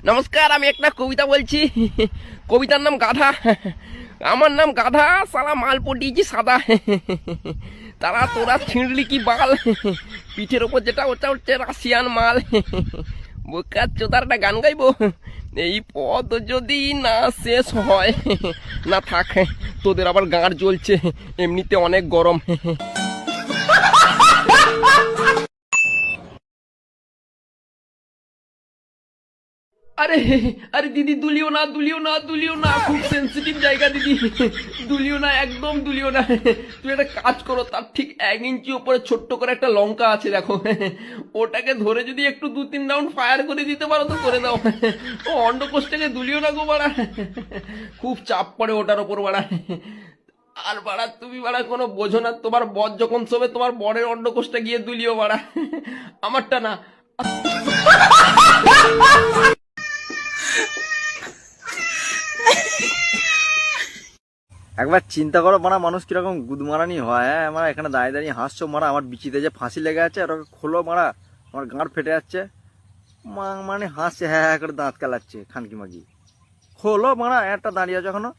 নমস্কার, আমি একটা কবিতা বলছি। কবিতার নাম গাধা। আমার নাম গাধা, সালা মাল পটিয়েছি সাদা। তারা তোরা ছিঁড়লি কি বাল, পিঠের ওপর যেটা ওটা হচ্ছে রাশিয়ান মাল। বোকার চোদার একটা গান গাইবো, এই পদ যদি না শেষ হয়, না থাক, তোদের আবার গাঁড় জ্বলছে, এমনিতে অনেক গরম। আরে আরে দিদি, দুলিও না দুলিও না দুলিও না, খুব সেন্সিটিভ জায়গা দিদি, দুলিও না, একদম দুলিও না। তুই একটা কাজ করো, তার ঠিক 1 ইঞ্চি উপরে ছোট্ট করে একটা লঙ্কা আছে দেখো, ওটাকে ধরে যদি একটু 2-3 রাউন্ড ফায়ার করে দিতে পারো তো করে দাও। ও অন্ডকোষটাকে দুলিও না গো বাড়া, খুব চাপ পড়ে ওটার ওপর বাড়া। আর বাড়া তুমি বাড়া কোনো বোঝো না, তোমার বর যখন শোবে তোমার বরের অন্ডকোষটা গিয়ে দুলিও বাড়া, আমারটা না। একবার চিন্তা করো মারা, মানুষ কিরকম গুদমারানি হয়। হ্যাঁ মারা, এখানে দাঁড়িয়ে দাঁড়িয়ে হাসছো মারা, আমার বিচিতে যে ফাঁসি লেগে আছে আর ওকে খোলো মারা, আমার গাঁড় ফেটে যাচ্ছে। মানে হাসছে, হ্যাঁ হ্যাঁ করে দাঁত কালাচ্ছে খানকি মাগি। খোলো মারা, একটা দাঁড়িয়ে আছো এখনো।